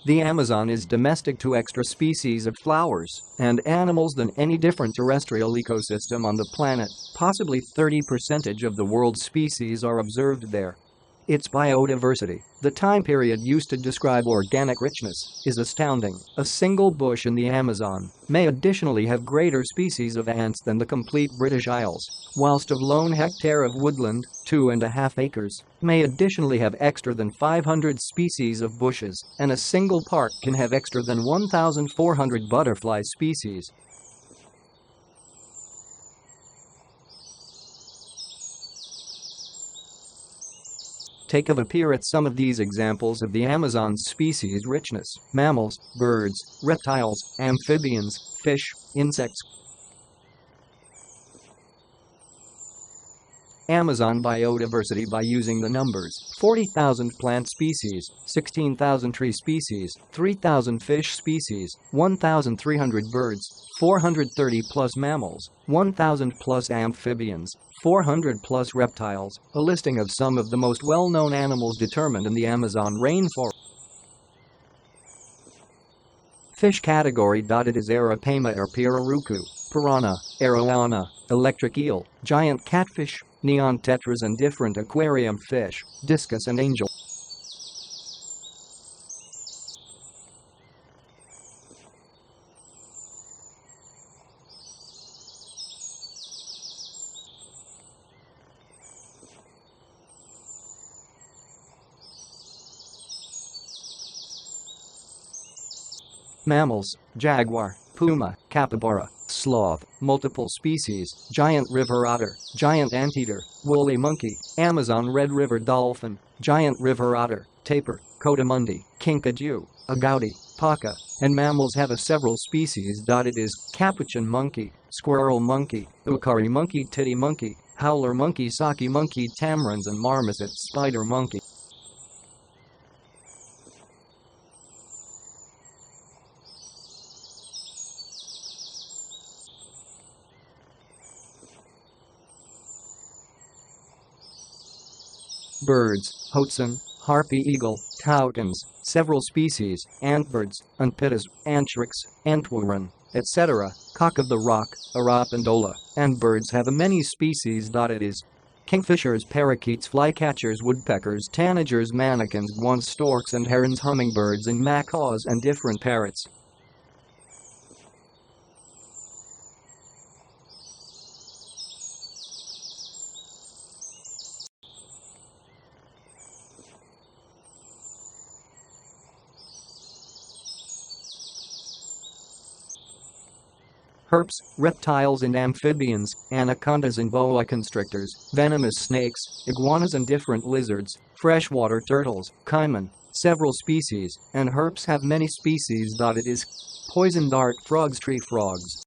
The Amazon is domestic to extra species of flowers and animals than any different terrestrial ecosystem on the planet. Possibly 30% of the world's species are observed there. Its biodiversity, the time period used to describe organic richness, is astounding. A single bush in the Amazon may additionally have greater species of ants than the complete British Isles, whilst a lone hectare of woodland, 2.5 acres, may additionally have extra than 500 species of bushes, and a single park can have extra than 1,400 butterfly species. Take a peer at some of these examples of the Amazon's species richness: mammals, birds, reptiles, amphibians, fish, insects. Amazon biodiversity by using the numbers: 40,000 plant species, 16,000 tree species, 3,000 fish species, 1,300 birds, 430 plus mammals, 1,000 plus amphibians, 400 plus reptiles. A listing of some of the most well-known animals determined in the Amazon rainforest. Fish category. It is Arapaima or Pirarucu, piranha, arowana, electric eel, giant catfish, neon tetras and different aquarium fish, discus and angel. Mammals: jaguar, puma, capybara, sloth, multiple species, giant river otter, giant anteater, woolly monkey, Amazon red river dolphin, giant river otter, tapir, coatimundi, kinkajou, agouti, paca, and mammals have several species. It is capuchin monkey, squirrel monkey, ukari monkey, titty monkey, howler monkey, saki monkey, tamarins and marmoset spider monkey. Birds: hoatzin, harpy eagle, toucans, several species, antbirds, antpitas, antrix, antwaran, etc., cock of the rock, arapandola, and birds have many species. It is kingfishers, parakeets, flycatchers, woodpeckers, tanagers, manakins, guans, storks and herons, hummingbirds and macaws and different parrots. Herps, reptiles and amphibians, anacondas and boa constrictors, venomous snakes, iguanas and different lizards, freshwater turtles, caiman, several species, and herps have many species. It is poison dart frogs, tree frogs,